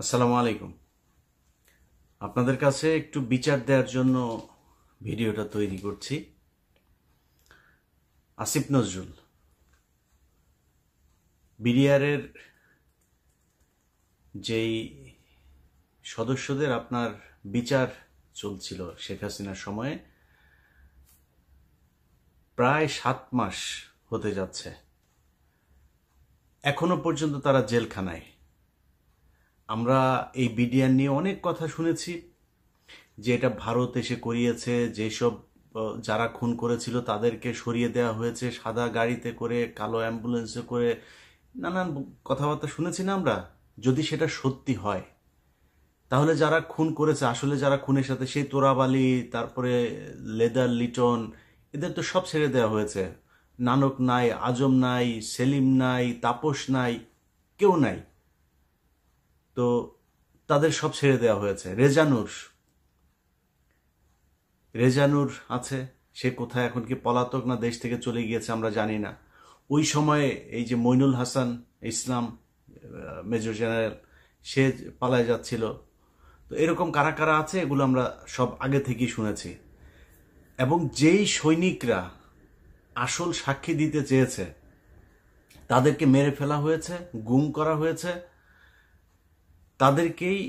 আসসালামু আলাইকুম। আপনাদের কাছে একটু বিচার দেওয়ার জন্য ভিডিওটা তৈরি করছি। আসিফ নজরুল বিডিআরের যেই সদস্যদের আপনার বিচার চলছিল শেখ হাসিনার সময়ে, প্রায় 7 মাস হতে যাচ্ছে, এখনো পর্যন্ত তারা জেলখানায়। আমরা এই বিডিআর নিয়ে অনেক কথা শুনেছি যে এটা ভারত এসে করিয়েছে, যেসব যারা খুন করেছিল তাদেরকে সরিয়ে দেওয়া হয়েছে সাদা গাড়িতে করে, কালো অ্যাম্বুলেন্সে করে, নানান কথাবার্তা শুনেছি না আমরা। যদি সেটা সত্যি হয় তাহলে যারা খুন করেছে, আসলে যারা খুনের সাথে, সেই তোরাবালি, তারপরে লেদার লিটন, এদের তো সব ছেড়ে দেওয়া হয়েছে। নানক নাই, আজম নাই, সেলিম নাই, তাপস নাই, কেউ নাই। তো তাদের সব ছেড়ে দেওয়া হয়েছে। রেজানুর আছে, সে কোথায় এখন? কি পলাতক না দেশ থেকে চলে গিয়েছে আমরা জানি না। ওই সময়ে এই যে মইনুল হাসান ইসলাম, মেজর জেনারেল, সে পালায় যাচ্ছিল। তো এরকম কারা কারা আছে এগুলো আমরা সব আগে থেকেই শুনেছি। এবং যেই সৈনিকরা আসল সাক্ষী দিতে চেয়েছে তাদেরকে মেরে ফেলা হয়েছে, গুম করা হয়েছে, তাদেরকেই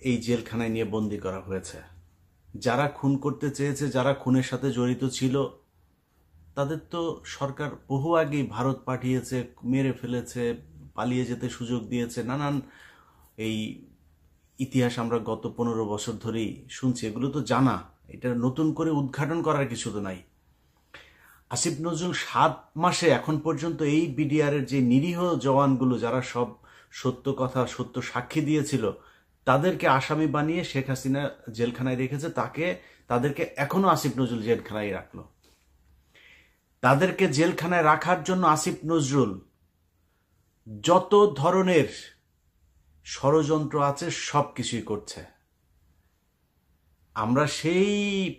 এই জেলখানায় নিয়ে বন্দি করা হয়েছে। যারা খুন করতে চেয়েছে, যারা খুনের সাথে জড়িত ছিল, তাদের তো সরকার বহু আগেই ভারত পাঠিয়েছে, মেরে ফেলেছে, পালিয়ে যেতে সুযোগ দিয়েছে। নানান এই ইতিহাস আমরা গত 15 বছর ধরেই শুনছি, এগুলো তো জানা, এটা নতুন করে উদ্ঘাটন করার কিছু তো নাই। আসিফ নজরুল 7 মাসে এখন পর্যন্ত এই বিডিআরের যে নিরীহ জওয়ানগুলো, যারা সব সত্য কথা, সত্য সাক্ষী দিয়েছিল, তাদেরকে আসামি বানিয়ে শেখ হাসিনা জেলখানায় রেখেছে। তাদেরকে এখনো আসিফ নজরুল জেলখানায় রাখলো। তাদেরকে জেলখানায় রাখার জন্য আসিফ নজরুল যত ধরনের ষড়যন্ত্র আছে সব কিছুই করছে। আমরা সেই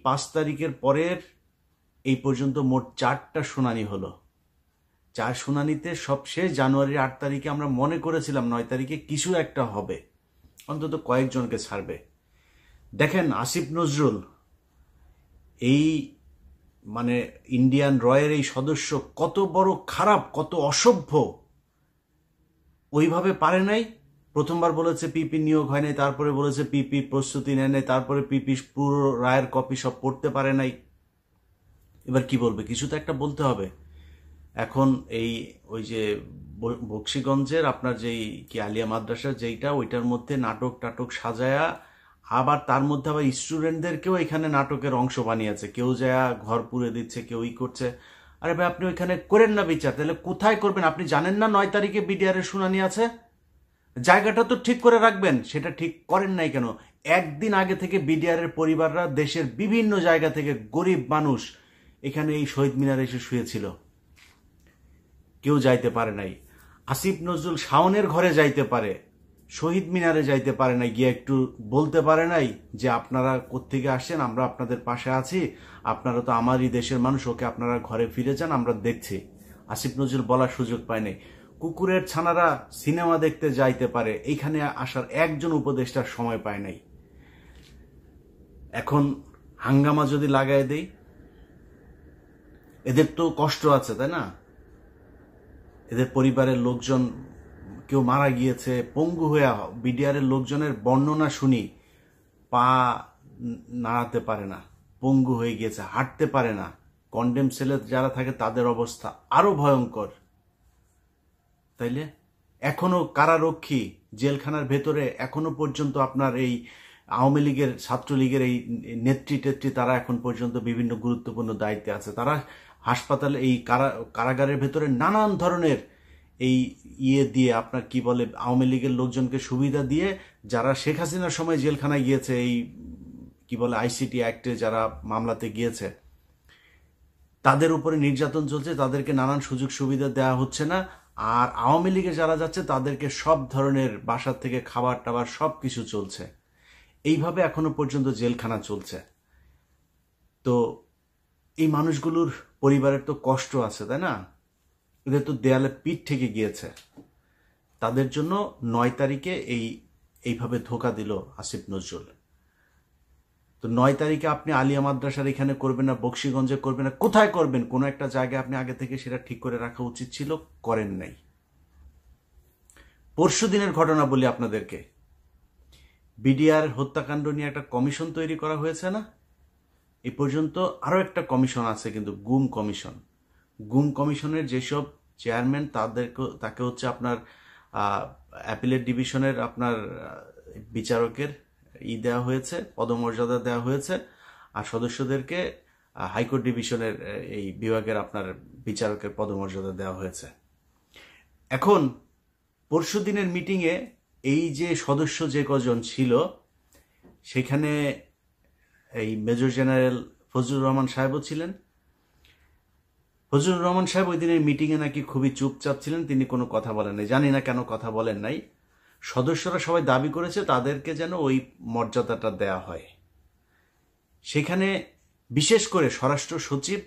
5 তারিখের পরের এই পর্যন্ত মোট 4টা শুনানি হলো। 4 শুনানিতে সবশেষ জানুয়ারির 8 তারিখে আমরা মনে করেছিলাম 9 তারিখে কিছু একটা হবে, অন্তত কয়েকজনকে ছাড়বে। দেখেন আসিফ নজরুল এই ইন্ডিয়ান রয়ের এই সদস্য কত বড় খারাপ, কত অসভ্য। ওইভাবে পারে নাই। প্রথমবার বলেছে পিপি নিয়োগ হয় নাই, তারপরে বলেছে পিপি প্রস্তুতি নেয় নাই, তারপরে পিপি পুরো রায়ের কপি সব পড়তে পারে নাই। এবার কি বলবে? কিছু তো একটা বলতে হবে। এখন ওই যে বক্সিগঞ্জের আপনার যেই কি আলিয়া মাদ্রাসা যেইটা, ওইটার মধ্যে নাটক টাটক সাজায়া, আবার তার মধ্যে আবার স্টুডেন্টদেরকেও এখানে নাটকের অংশ বানিয়েছে। কেউ যায় ঘর পুড়ে দিচ্ছে, কেউ করছে। আরে ভাই, আপনি ওইখানে করেন না বিচার, তাহলে কোথায় করবেন? আপনি জানেন না 9 তারিখে বিডিআর এর শুনানি আছে? জায়গাটা তো ঠিক করে রাখবেন, সেটা ঠিক করেন নাই কেন? একদিন আগে থেকে বিডিআর এর পরিবাররা দেশের বিভিন্ন জায়গা থেকে, গরিব মানুষ এখানে এই শহীদ মিনারে এসে শুয়েছিল, কেউ যাইতে পারে নাই। আসিফ নজরুল শাওনের ঘরে যাইতে পারে, শহীদ মিনারে যাইতে পারে নাই, গিয়ে একটু বলতে পারে নাই যে আপনারা কোত্থেকে আসছেন, আমরা আপনাদের পাশে আছি, আপনারা তো আমারই দেশের মানুষ, ওকে আপনারা ঘরে ফিরে যান, আমরা দেখছি। আসিফ নজরুল বলার সুযোগ পায় নাই। কুকুরের ছানারা সিনেমা দেখতে যাইতে পারে, এইখানে আসার একজন উপদেষ্টার সময় পায় নাই। এখন হাঙ্গামা যদি লাগাই দেই, এদের তো কষ্ট আছে, তাই না? এদের পরিবারের লোকজন, কেউ মারা গিয়েছে, পঙ্গু হয়ে। বিডিআরের লোকজনের বর্ণনা শুনি, পা নাড়াতে পারে না, পঙ্গু হয়ে গিয়েছে, হাঁটতে পারে না। কন্ডেম সেলে যারা থাকে তাদের অবস্থা আরো ভয়ঙ্কর। তাইলে এখনো কারারক্ষী জেলখানার ভেতরে, এখনো পর্যন্ত আপনার এই আওয়ামী লীগের, ছাত্রলীগের এই নেত্রী তারা এখন পর্যন্ত বিভিন্ন গুরুত্বপূর্ণ দায়িত্বে আছে। তারা হাসপাতালে, এই কারাগারের ভেতরে নানান ধরনের এই দিয়ে, আপনার কি বলে, আওয়ামী লীগের লোকজনকে সুবিধা দিয়ে, যারা শেখ হাসিনার সময় জেলখানায় গিয়েছে, এই কি বলে আইসিটি অ্যাক্টে যারা মামলাতে গিয়েছে, তাদের উপরে নির্যাতন চলছে, তাদেরকে নানান সুযোগ সুবিধা দেওয়া হচ্ছে না। আর আওয়ামী লীগে যারা যাচ্ছে তাদেরকে সব ধরনের বাসার থেকে খাবার টাবার সব কিছু চলছে। এইভাবে এখনো পর্যন্ত জেলখানা চলছে। তো এই মানুষগুলোর পরিবারের তো কষ্ট আছে, তাই না? এদের তো দেয়ালে পিঠ থেকে গিয়েছে। তাদের জন্য 9 তারিখে এই এইভাবে ধোকা দিল আসিফ নজরুল। তো 9 তারিখে আপনি আলিয়া মাদ্রাসার এখানে করবেন না, বক্সিগঞ্জে করবেন না, কোথায় করবেন? কোনো একটা জায়গায় আপনি আগে থেকে সেটা ঠিক করে রাখা উচিত ছিল, করেন নাই। পরশু দিনের ঘটনা বলি আপনাদেরকে, বিডিআর হত্যাকাণ্ড নিয়ে একটা কমিশন তৈরি করা হয়েছে না? এই পর্যন্ত আরও একটা কমিশন আছে, কিন্তু গুম কমিশন। গুম কমিশনের যেসব চেয়ারম্যান তাকে হচ্ছে আপনার অ্যাপিলেট ডিভিশনের আপনার বিচারকের দেওয়া হয়েছে, পদমর্যাদা দেওয়া হয়েছে, আর সদস্যদেরকে হাইকোর্ট ডিভিশনের এই বিভাগের আপনার বিচারকের পদমর্যাদা দেওয়া হয়েছে। এখন পরশু দিনের মিটিংয়ে এই যে সদস্য যে কজন ছিল, সেখানে এই মেজর জেনারেল ফজলুর রহমান সাহেবও ছিলেন। ফজলুর রহমান সাহেব ওই দিনের মিটিংয়ে নাকি খুবই চুপচাপ ছিলেন, তিনি কোনো কথা বলেন নাই। জানি না কেন কথা বলেন নাই। সদস্যরা সবাই দাবি করেছে তাদেরকে যেন ওই মর্যাদাটা দেয়া হয়। সেখানে বিশেষ করে স্বরাষ্ট্র সচিব,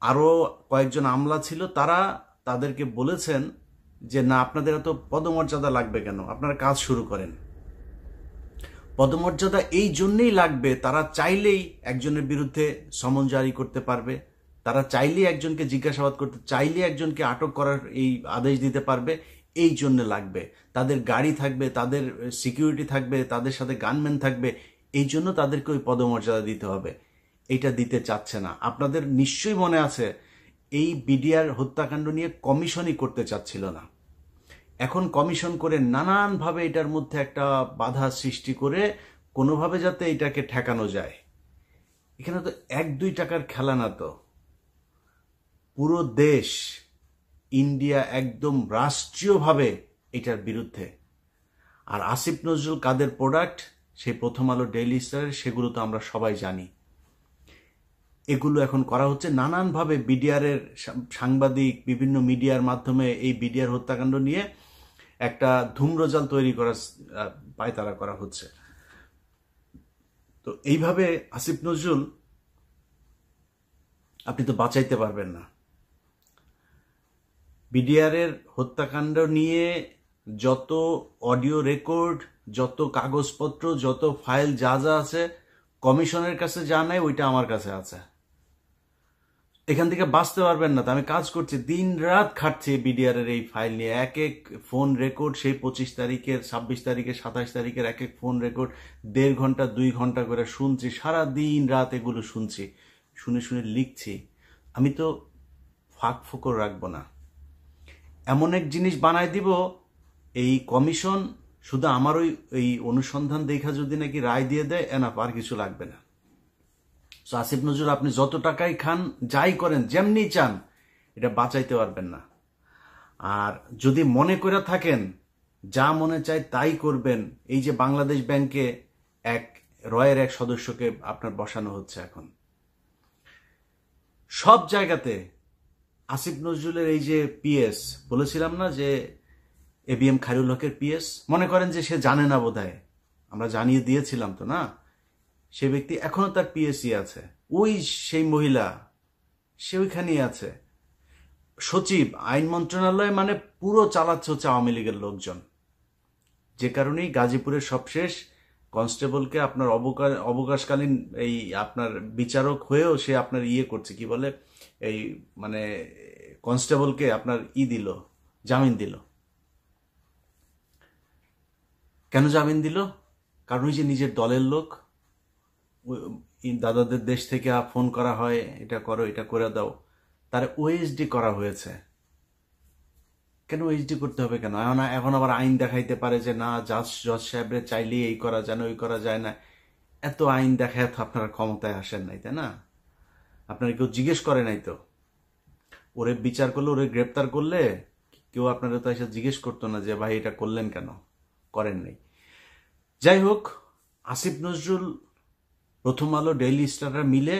আরও কয়েকজন আমলা ছিল, তারা তাদেরকে বলেছেন যে না, আপনাদের এত পদমর্যাদা লাগবে কেন, আপনারা কাজ শুরু করেন। পদমর্যাদা এই জন্যই লাগবে, তারা চাইলেই একজনের বিরুদ্ধে সমন জারি করতে পারবে, তারা চাইলেই একজনকে জিজ্ঞাসাবাদ করতে, চাইলে একজনকে আটক করার এই আদেশ দিতে পারবে, এই জন্য লাগবে। তাদের গাড়ি থাকবে, তাদের সিকিউরিটি থাকবে, তাদের সাথে গানম্যান থাকবে, এই জন্য তাদেরকে ওই পদমর্যাদা দিতে হবে। এইটা দিতে চাচ্ছে না। আপনাদের নিশ্চয়ই মনে আছে, এই বিডিআর হত্যাকাণ্ড নিয়ে কমিশনই করতে চাচ্ছিল না। এখন কমিশন করে নানানভাবে এটার মধ্যে একটা বাধা সৃষ্টি করে কোনোভাবে যাতে এটাকে ঠেকানো যায়। এখানে তো 1-2 টাকার খেলা না, তো পুরো দেশ, ইন্ডিয়া একদম রাষ্ট্রীয়ভাবে এটার বিরুদ্ধে। আর আসিফ নজরুল কাদের প্রোডাক্ট, সেই প্রথম আলো, ডেইলি স্টার, সেগুলো তো আমরা সবাই জানি। এগুলো এখন করা হচ্ছে নানানভাবে। বিডিআরের সাংবাদিক বিভিন্ন মিডিয়ার মাধ্যমে এই বিডিআর হত্যাকাণ্ড নিয়ে একটা ধূম্রজাল তৈরি করার পায়তারা করা হচ্ছে। তো এইভাবে আসিফ নজরুল আপনি তো বাঁচাইতে পারবেন না। বিডিআরের হত্যাকাণ্ড নিয়ে যত অডিও রেকর্ড, যত কাগজপত্র, যত ফাইল যা যা আছে, কমিশনের কাছে যা নাই ওইটা আমার কাছে আছে। এখান থেকে বাঁচতে পারবেন না। তো আমি কাজ করছি, দিন রাত খাটছি বিডিআর এর এই ফাইল নিয়ে। এক এক ফোন রেকর্ড, সেই 25 তারিখের, 26 তারিখের, 27 তারিখের এক এক ফোন রেকর্ড 1.5 ঘন্টা 2 ঘন্টা করে শুনছি, সারা দিন রাত এগুলো শুনছি, শুনে শুনে লিখছি। আমি তো ফাঁক ফোকর রাখবো না। এমন এক জিনিস বানায় দিব, এই কমিশন শুধু আমার ওই অনুসন্ধান দেখা যদি নাকি রায় দিয়ে দেয়, এনাফ, আর কিছু লাগবে না। সো আসিফ নজরুল, আপনি যত টাকাই খান, যাই করেন, যেমনি চান, এটা বাঁচাইতে পারবেন না। আর যদি মনে করে থাকেন যা মনে চায় তাই করবেন, এই যে বাংলাদেশ ব্যাংকে রয়ের এক সদস্যকে আপনার বসানো হচ্ছে, এখন সব জায়গাতে আসিফ নজরুলের এই যে পিএস, বলেছিলাম না যে এবিএম খায়রুল হকের পিএস, মনে করেন যে সে জানে না বোধহয়, আমরা জানিয়ে দিয়েছিলাম তো না, সে ব্যক্তি এখনো তার পিএসই আছে, ওই সেই মহিলা, সে ওইখানেই আছে। সচিব, আইন মন্ত্রণালয়, মানে পুরো চালাচ্ছে হচ্ছে আওয়ামী লীগের লোকজন। যে কারণেই গাজীপুরের সবশেষ কনস্টেবলকে আপনার অবকাশকালীন এই আপনার বিচারক হয়েও সে আপনার করছে, কি বলে, এই মানে কনস্টেবলকে আপনার দিল, জামিন দিল। কেন জামিন দিল? কারণ ওই যে নিজের দলের লোক, দাদাদের দেশ থেকে ফোন করা হয়, এটা করো, এটা করে দাও, তার ওএসডি করা হয়েছে। কেন ওএসডি করতে হবে কেন? এখন আবার আইন দেখাইতে পারে যে না, জজ সাহেবরে চাইলে এই করা যায় না, ওই করা যায় না। এত আইন দেখায় তো আপনারা ক্ষমতায় আসেন নাই, তাই না? আপনারা কেউ জিজ্ঞেস করে নাই তো। ওরে বিচার করলে, ওরে গ্রেপ্তার করলে কেউ আপনারা তো এসে জিজ্ঞেস করতো না যে ভাই এটা করলেন কেন, করেন নাই। যাই হোক, আসিফ নজরুল, প্রথম আলো, ডেইলি স্টাররা মিলে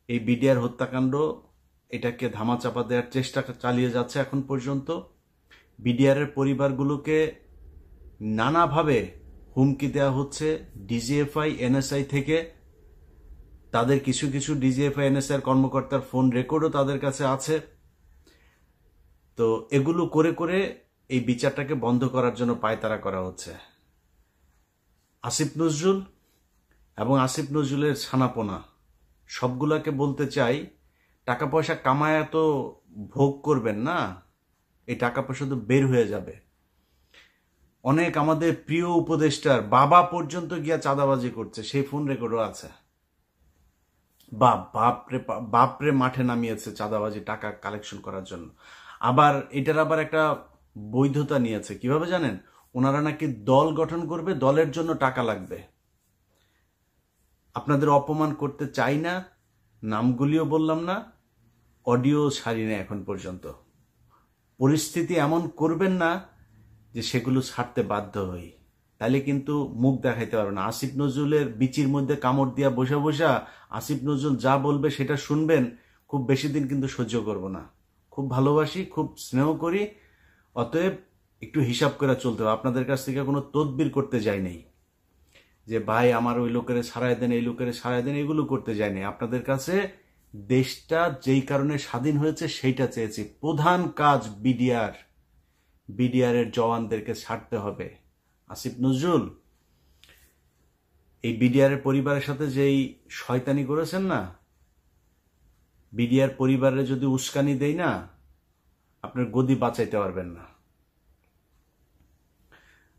এই বিডিআর হত্যাকাণ্ড এটাকে ধামাচাপা দেওয়ার চেষ্টা চালিয়ে যাচ্ছে এখন পর্যন্ত। বিডিআরের পরিবারগুলোকে নানাভাবে হুমকি দেওয়া হচ্ছে ডিজিএফআই, এনএসআই থেকে। তাদের কিছু কিছু ডিজিএফআই, এনএসআই কর্মকর্তার ফোন রেকর্ডও তাদের কাছে আছে। তো এগুলো করে করে এই বিচারটাকে বন্ধ করার জন্য পায়তারা করা হচ্ছে। আসিফ নজরুল এবং আসিফ নজরুলের ছানাপোনা সবগুলাকে বলতে চাই, টাকা পয়সা কামায় তো ভোগ করবেন না, এই টাকা পয়সা তো বের হয়ে যাবে। অনেক আমাদের প্রিয় উপদেষ্টার বাবা পর্যন্ত গিয়া চাঁদাবাজি করছে, সেই ফোন রেকর্ডও আছে। বাপরে মাঠে নামিয়েছে চাঁদাবাজি টাকা কালেকশন করার জন্য। আবার এটার আবার একটা বৈধতা নিয়েছে, কিভাবে জানেন? ওনারা নাকি দল গঠন করবে, দলের জন্য টাকা লাগবে। আপনাদের অপমান করতে চাই না, নামগুলিও বললাম না, অডিও ছাড়ি না এখন পর্যন্ত। পরিস্থিতি এমন করবেন না যে সেগুলো ছাড়তে বাধ্য হই, তাহলে কিন্তু মুখ দেখাইতে পারবে না। আসিফ নজরুলের বিচির মধ্যে কামড় দিয়া বসা বসা আসিফ নজরুল যা বলবে সেটা শুনবেন, খুব বেশি দিন কিন্তু সহ্য করব না। খুব ভালোবাসি, খুব স্নেহ করি, অতএব একটু হিসাব করে চলতে হবে। আপনাদের কাছ থেকে কোনো তদবির করতে যাই নাই যে ভাই আমার ওই লোকের ছাড়াই দেন, এই লোকের ছাড়াই দেন, এগুলো করতে যাই নাই। আপনাদের কাছে দেশটা যেই কারণে স্বাধীন হয়েছে সেইটা চেয়েছি। প্রধান কাজ বিডিআর এর জওয়ানদেরকে ছাড়তে হবে। আসিফ নজরুল এই বিডিআর এর পরিবারের সাথে যেই শয়তানি করেছেন না, বিডিআর পরিবারে যদি উস্কানি দেই না, আপনার গদি বাঁচাইতে পারবেন না।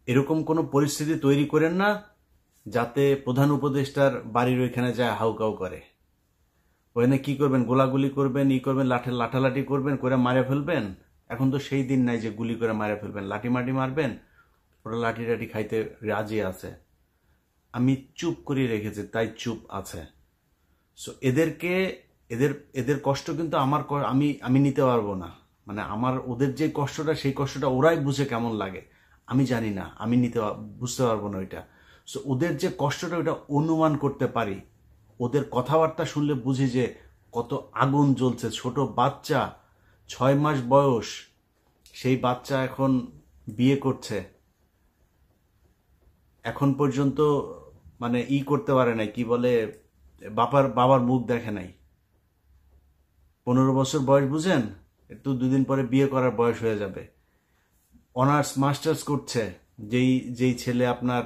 এরকম কোনো পরিস্থিতি তৈরি করেন না যাতে প্রধান উপদেষ্টার বাড়ির ওইখানে যায় হাউকাউ করে। ওখানে কি করবেন? গোলাগুলি করবেন, করবেন, লাঠালাঠি করবেন, করে মারে ফেলবেন। এখন তো সেই দিন নাই যে গুলি করে মারে ফেলবেন, লাঠি মাটি মারবেন। ওরা লাঠি টাঠি খাইতে রাজি আছে। আমি চুপ করে রেখেছি, তাই চুপ আছে। সো এদের কষ্ট কিন্তু আমি নিতে পারবো না। মানে ওদের যে কষ্টটা, সেই কষ্টটা ওরাই বুঝে কেমন লাগে আমি জানি না, আমি বুঝতে পারবো না ওইটা। সো ওদের যে কষ্টটা ওইটা অনুমান করতে পারি। ওদের কথাবার্তা শুনলে বুঝি যে কত আগুন জ্বলছে। ছোট বাচ্চা, 6 মাস বয়স, সেই বাচ্চা এখন বিয়ে করছে, এখন পর্যন্ত মানে করতে পারে নাই, কি বলে, বাবার মুখ দেখে নাই। 15 বছর বয়স, বুঝেন? একটু 2 দিন পরে বিয়ে করার বয়স হয়ে যাবে। অনার্স মাস্টার্স করছে, যেই ছেলে আপনার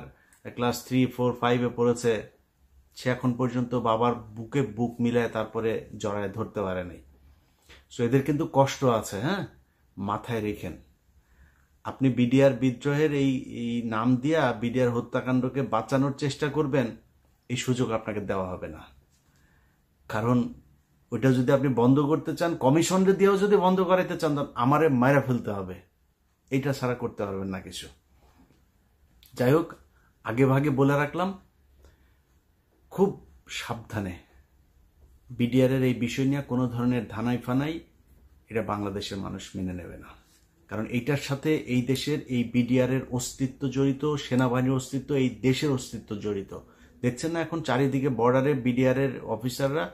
ক্লাস 3, 4, 5-এ পড়েছে, সে এখন পর্যন্ত বাবার বুকে বুক মিলায় তারপরে জড়ায় ধরতে পারে নাই। সো এদের কিন্তু কষ্ট আছে, হ্যাঁ, মাথায় রেখেন। আপনি বিডিআর বিদ্রোহের এই নাম দিয়া বিডিআর হত্যাকাণ্ডকে বাঁচানোর চেষ্টা করবেন, এই সুযোগ আপনাকে দেওয়া হবে না। কারণ ওইটা যদি আপনি বন্ধ করতে চান, কমিশনরে দিয়েও যদি বন্ধ করাইতে চান, আমারে মায়েরা ফেলতে হবে। এইটা ছাড়া করতে পারবেন না কিছু। যাই হোক, আগে ভাগে বলে রাখলাম, খুব সাবধানে। বিডিআর এর এই বিষয় নিয়ে কোনো ধরনের ধানাই ফানাই এটা বাংলাদেশের মানুষ মেনে নেবে না। কারণ এইটার সাথে এই দেশের এই বিডিআর এর অস্তিত্ব জড়িত, সেনাবাহিনীর অস্তিত্ব, এই দেশের অস্তিত্ব জড়িত। দেখছেন না এখন চারিদিকে বর্ডারে বিডিআর এর অফিসাররা,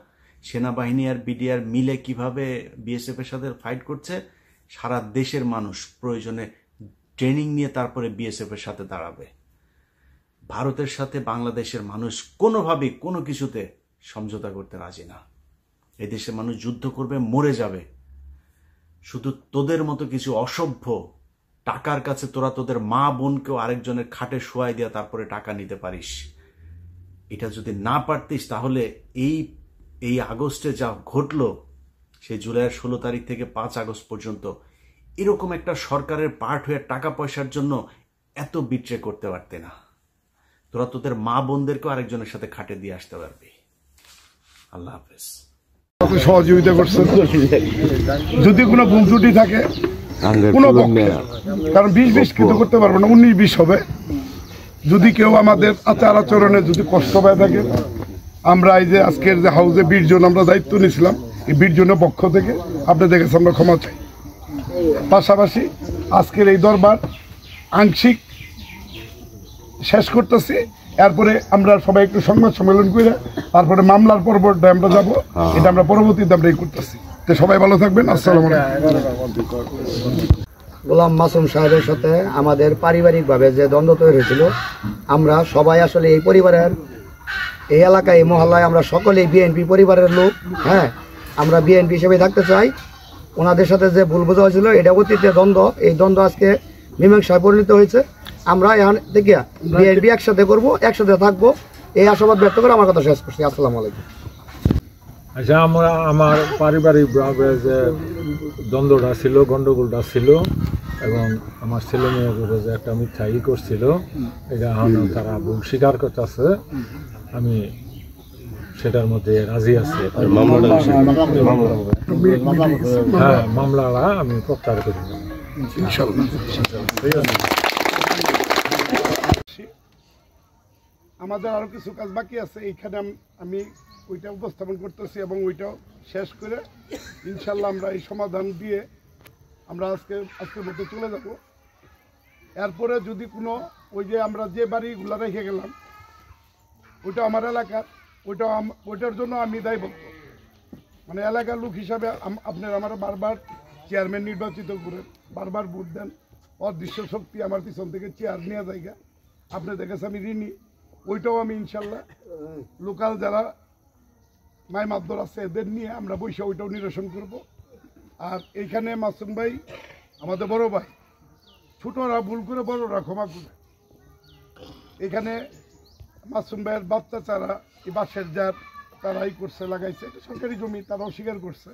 সেনাবাহিনী আর বিডিআর মিলে কিভাবে বিএসএফ এর সাথে ফাইট করছে। সারা দেশের মানুষ প্রয়োজনে ট্রেনিং নিয়ে তারপরে বিএসএফ এর সাথে দাঁড়াবে। ভারতের সাথে বাংলাদেশের মানুষ কোনোভাবে কোনো কিছুতে সমঝোতা করতে রাজি না। এই দেশের মানুষ যুদ্ধ করবে, মরে যাবে। শুধু তোদের মতো কিছু অসভ্য টাকার কাছে তোরা তোদের মা বোনকেও আরেকজনের খাটে শোয়াই দিয়া তারপরে টাকা নিতে পারিস। এটা যদি না পারতিস তাহলে এই আগস্টে যা ঘটলো, সেই জুলাইয়ের 16 তারিখ থেকে 5 আগস্ট পর্যন্ত, এরকম একটা সরকারের পার্ট হয়ে টাকা পয়সার জন্য এত বিট্রে করতে পারতে না। তোরা তোদের মা বোনদেরকেও আরেকজনের সাথে খাটে দিয়ে আসতে পারবি। আল্লাহ হাফেজ। সহযোগিতা করছে, যদি কোনো ভুল ত্রুটি থাকে কোনো পক্ষে, কারণ 20-20 কিন্তু করতে পারবো না, 19-20 হবে। যদি কেউ আমাদের আচার আচরণে যদি কষ্ট পায় থাকে, আমরা এই যে আজকের যে হাউসে 20 জন আমরা দায়িত্ব নিয়েছিলাম, এই 20 জনের পক্ষ থেকে আপনাদের কাছে আমরা ক্ষমা চাই। পাশাপাশি আজকের এই দরবার আংশিক শেষ করতেছি। এরপরে আমরা সবাই একটু সংবাদ সম্মেলন করে তারপরে মামলার পর্বটা আমরা যাবো, এটা আমরা পরবর্তীতে আমরা করতেছি। তো সবাই ভালো থাকবেন। আসসালামু আলাইকুম। গোলাম মাসুম সাহেবের সাথে আমাদের পারিবারিকভাবে যে দ্বন্দ্ব তৈরি হয়েছিল, আমরা সবাই আসলে এই পরিবারের, এই এলাকায়, এই মহল্লায় আমরা সকলেই বিএনপি পরিবারের লোক। হ্যাঁ, আমরা বিএনপি হিসেবে থাকতে চাই। ওনাদের সাথে যে ভুল বোঝা হয়েছিল, এটা অতীতের দ্বন্দ্ব। এই দ্বন্দ্ব আজকে মীমাংসায় পরিণত হয়েছে। আমরা এখন থেকে বিএনপি একসাথে করবো, একসাথে থাকবো, এই আশাবাদ ব্যক্ত করে আমার কথা শেষ করছি। আসসালামু আলাইকুম। আচ্ছা, আমার পারিবারিকভাবে যে দ্বন্দ্বটা ছিল, গণ্ডগোলটা ছিল, এবং আমার ছেলে মেয়েগুলো যে একটা মিথ্যা করছিল, এটা এখন তারা ভুল স্বীকার করতেছে। আমি সেটার মধ্যে রাজি আছি। হ্যাঁ, মামলাটা আমি প্রত্যাহার করি। আমাদের আরো কিছু কাজ বাকি আছে, এইখানে আমি ওইটা উপস্থাপন করতেছি এবং ওইটাও শেষ করে ইনশাল্লাহ আমরা এই সমাধান দিয়ে আমরা আজকের মধ্যে চলে যাব। এরপরে যদি কোনো ওই যে আমরা যে বাড়িগুলো রেখে গেলাম ওইটা আমার এলাকার, ওইটার জন্য আমি দায়বদ্ধ। মানে এলাকার লোক হিসাবে আপনারা আমার বারবার চেয়ারম্যান নির্বাচিত করে বারবার ভোট দেন, অদৃশ্য শক্তি আমার পিছন থেকে চেয়ার নেওয়া জায়গা আপনাদের কাছে আমি ঋণী। ওইটাও আমি ইনশাল্লাহ লোকাল যারা মাই মাদ্দর আছে এদের নিয়ে আমরা বসে ওইটাও নিরসন করব। আর এইখানে মাসুম ভাই আমাদের বড় ভাই, ছোটরা ভুল করে বড়রা ক্ষমা করে। এখানে মাসুম ভাইয়ের বাচ্চা চারা এই বাঁশের জার তারাই করছে, লাগাইছে, সরকারি জমি তারাও স্বীকার করছে।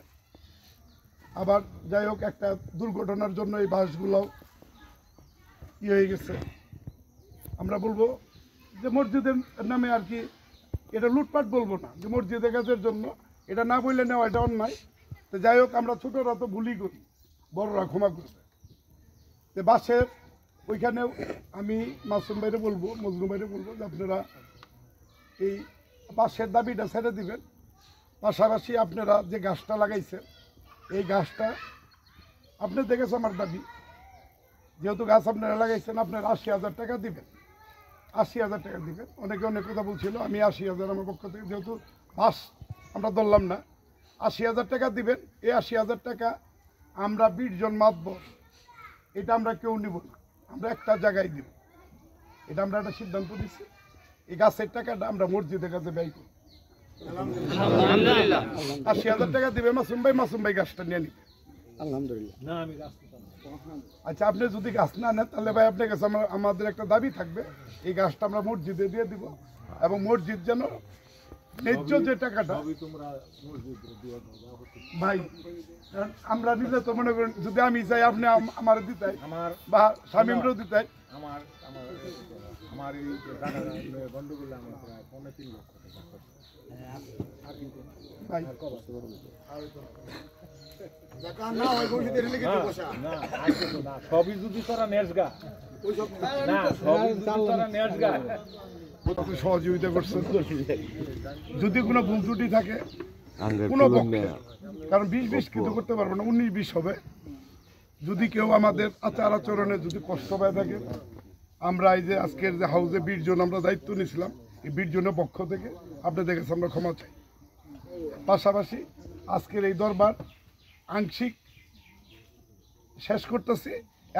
আবার যাই হোক, একটা দুর্ঘটনার জন্য এই বাঁশগুলোও হয়ে গেছে। আমরা বলবো যে মসজিদের নামে আর কি এটা লুটপাট বলবো না, যে মসজিদের কাজের জন্য এটা না বললে নেওয়া এটা অন্যায়। তো যাই হোক, আমরা ছোটরা তো ভুলই করি, বড়রা ক্ষমা করবে। তো বাসের ওইখানেও আমি মাসুম ভাইরে বলবো, মজনু ভাইরে বলবো যে আপনারা এই বাসের দাবিটা ছেড়ে দিবেন। পাশাপাশি আপনারা যে গাছটা লাগাইছেন এই গাছটা আপনি দেখেছেন আমার দাবি, যেহেতু গাছ আপনারা লাগাইছেন আপনারা ৮০,০০০ টাকা দিবেন, ৮০,০০০ টাকা দিবেন। অনেকে অনেক কথা বলছিল, আমি ৮০,০০০ আমার পক্ষ থেকে, যেহেতু বাস আমরা ধরলাম না, ৮০,০০০ টাকা দিবেন। এই ৮০,০০০ টাকা আমরা ২০ জন মাতবর, এটা আমরা কেউ নিব না, আমরা একটা জায়গায় দিব। এটা আমরা একটা সিদ্ধান্ত দিচ্ছি, এই গাছের টাকাটা আমরা মসজিদের কাছে ব্যয় করি। ৮০,০০০ টাকা দিবে মাসুম ভাই গাছটা নিয়ে নিবে। আলহামদুলিল্লাহ। আচ্ছা, আপনি যদি গাছ না নেন তাহলে ভাই আপনার কাছে আমাদের একটা দাবি থাকবে, এই গাছটা আমরা মসজিদে দিয়ে দিব, এবং মসজিদ যেন ন্যায্য যে টাকাটা ভাই আমরা নিলে তো মনে করেন যদি আমি চাই আপনি আমার দিতাই বা শামীমরাও দিতাই। আমার এই গন্ডগোলে আমার প্রায় ৩.৫ লক্ষ টাকা। সবই যদি তোরা নেসগা সহযোগিতা করছেন, যদি কোনো ভুল ত্রুটি থাকে কোনো পক্ষে, কারণ 20-20 কিন্তু করতে পারবো না, 19-20 হবে। যদি কেউ আমাদের আচার আচরণে যদি কষ্ট পায় থাকে, আমরা এই যে আজকের যে হাউসে 20 জন আমরা দায়িত্ব নিয়েছিলাম, এই 20 জনের পক্ষ থেকে আপনাদের কাছে আমরা ক্ষমা চাই। পাশাপাশি আজকের এই দরবার আংশিক শেষ করতেছি,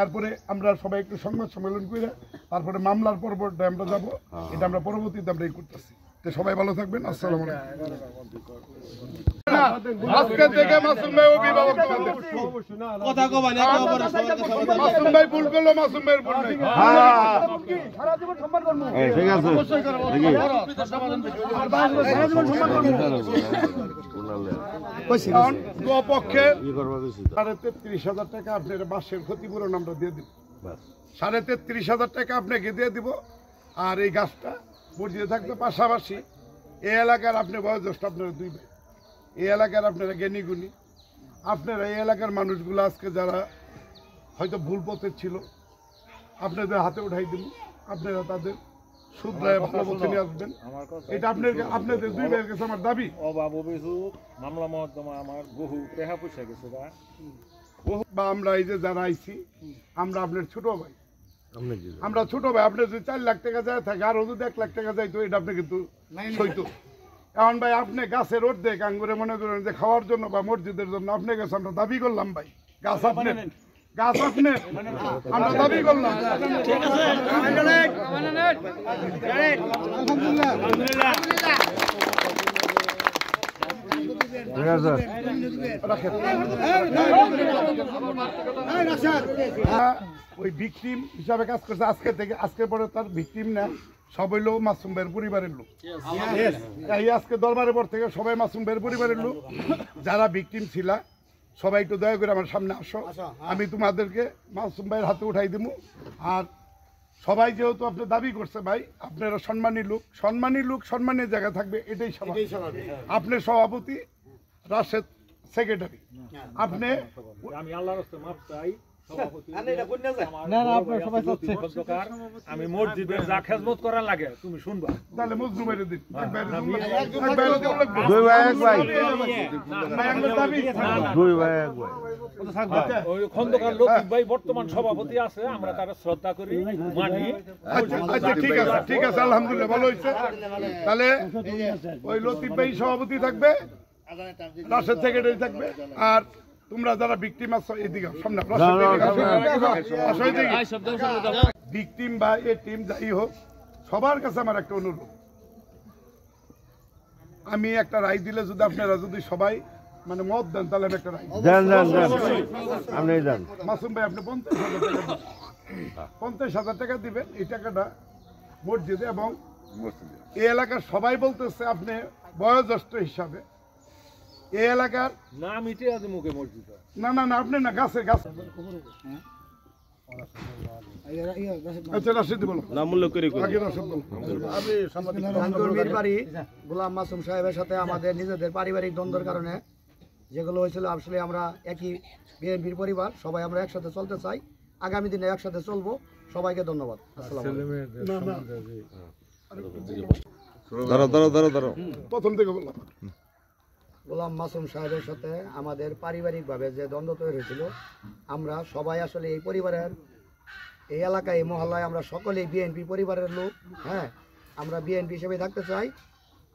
এরপরে আমরা সবাই একটু সংবাদ সম্মেলন করে তারপরে মামলার পর্বটা আমরা যাব, এটা আমরা পরবর্তীতে আমরা এই করতেছি। তো সবাই ভালো থাকবেন, আসসালামু আলাইকুম। আজকে থেকে মাসুম ভাই অভিভাবক তোমাদের কথা কবানি, মাসুম ভাই ভুল করলো, মাসুম ভাইয়ের ভুল নাই, সারা জীবন সম্মান করব। ঠিক আছে, অবশ্যই করব, সারা জীবন সম্মান করব। পক্ষে 33,000 টাকা আপনার বাসের ক্ষতিপূরণ আমরা দিয়ে দিব, 33,500 টাকা আপনাকে দিয়ে দিব। আর এই গাছটা মসজিদে থাকবে। পাশাপাশি এই এলাকার আপনি বয়োজ্যেষ্ঠ, আপনারা 2 ভাই, এই এলাকার আপনারা জ্ঞানী গুণী, আপনারা এই এলাকার মানুষগুলো আজকে যারা হয়তো ভুল পথে ছিল আপনাদের হাতে উঠাই দিন, আপনারা তাদের শুধরায় ভালো পথে নিয়ে আসবেন। এটা আপনাদের 2 ভাইয়ের কাছে আমার দাবি। অভাব অভিযোগ মামলা মকদ্দমা আমার বহু টাকা পয়সা গেছে, বা আমরা এই যে যারা আইছি আমরা আপনার ছোট ভাই, আমরা ছোট ভাই। আপনার যদি 4 লাখ টাকা যায় থাকে, আরো যদি 1 লাখ টাকা যাইতো, এটা আপনি কিন্তু সইতো। এখন ভাই আপনি গাছের অর্ধেক আঙ্গুরে মনে করেন যে খাওয়ার জন্য বা মসজিদের জন্য আপনার কাছে আমরা দাবি করলাম, ভাই গাছ আপনার, গাছ আপনি, আমরা দাবি করলাম। আলহামদুলিল্লাহ। ওই ভিকটিম হিসাবে কাজ করছে আজকের পরে তার ভিকটিম না সব হইল মাসুম ভাইয়ের পরিবারের লোক। এই আজকে দরবারের পর থেকে সবাই মাসুম ভাইয়ের পরিবারের লোক। যারা ভিকটিম ছিল সবাই একটু দয়া করে আমার সামনে আসো, আমি তোমাদেরকে মাসুম ভাইয়ের হাতে উঠাই দিব। আর সবাই যেহেতু আপনি দাবি করছে ভাই আপনারা সম্মানী লোক সম্মানের জায়গায় থাকবে, এটাই স্বাভাবিক। আপনার সভাপতি রাশেদ সেক্রেটারি, আপনি আমি আল্লাহর রাস্তায় মাপ চাই। আমি মসজিদে যা খেজমত করার লাগে তুমি শুনবা, তাহলে মজনু বাইরে দিন খন্দকার লতিফ ভাই বর্তমান সভাপতি আছে, আমরা তারা শ্রদ্ধা করি মানি। আচ্ছা ঠিক আছে আলহামদুলিল্লাহ ভালো হয়েছে। তাহলে ওই লতিফ ভাই সভাপতি থাকবে, রাশেদ সেক্রেটারি থাকবে, আর তোমরা যারা ভিকটিম আছো এদিকে সামনে ভিকটিম বা এ টিম যাই হোক সবার কাছে আমার একটা অনুরোধ, আমি একটা রায় দিলে যদি আপনারা যদি সবাই মানে মত দেন তাহলে আমি একটা রায় মাসুম ভাই আপনি 50,000 টাকা দিবেন। এই টাকাটা মসজিদে এবং এই এলাকার সবাই বলতেছে আপনি বয়োজ্যেষ্ঠ হিসাবে এই এলাকার না মিটে আছে মুখে মসজিদ না আপনি না গাছে আচ্ছা রাশিদ বলো বাড়ি গোলাম মাসুম সাহেবের সাথে আমাদের নিজেদের পারিবারিক দ্বন্দ্বের কারণে যেগুলো হয়েছিল, আসলে আমরা একই বিএনপির পরিবার, সবাই আমরা একসাথে চলতে চাই, আগামী দিনে একসাথে চলবো। সবাইকে ধন্যবাদ। প্রথম থেকে বললাম গোলাম মাসুম সাহেবের সাথে আমাদের পারিবারিকভাবে যে দ্বন্দ্ব তৈরি হয়েছিল, আমরা সবাই আসলে এই পরিবারের, এই এলাকায়, এই মহল্লায় আমরা সকলেই বিএনপি পরিবারের লোক। হ্যাঁ, আমরা বিএনপি হিসেবে থাকতে চাই।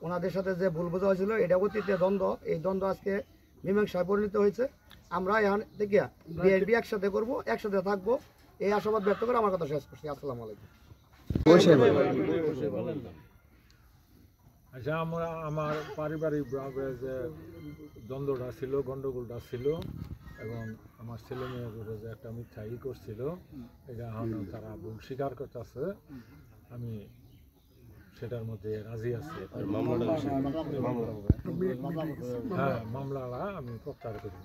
ওনাদের সাথে যে ভুল বোঝা হয়েছিল এটা অতীতে দ্বন্দ্ব, এই দ্বন্দ্ব আজকে মীমাংসায় পরিণত হয়েছে। আমরা এখান থেকে বিএনপি একসাথে করব, একসাথে থাকবো, এই আশাবাদ ব্যক্ত করে আমার কথা শেষ করছি। আসসালামু আলাইকুম। আচ্ছা, আমার পারিবারিকভাবে যে দ্বন্দ্বটা ছিল, গন্ডগোলটা ছিল, এবং আমার ছেলে মেয়েগুলো যে একটা মিথ্যা করছিল, এটা এখন তারা ভুল স্বীকার করতেছে, আমি সেটার মধ্যে রাজি আছি। হ্যাঁ, মামলাটা আমি প্রত্যাহার করি।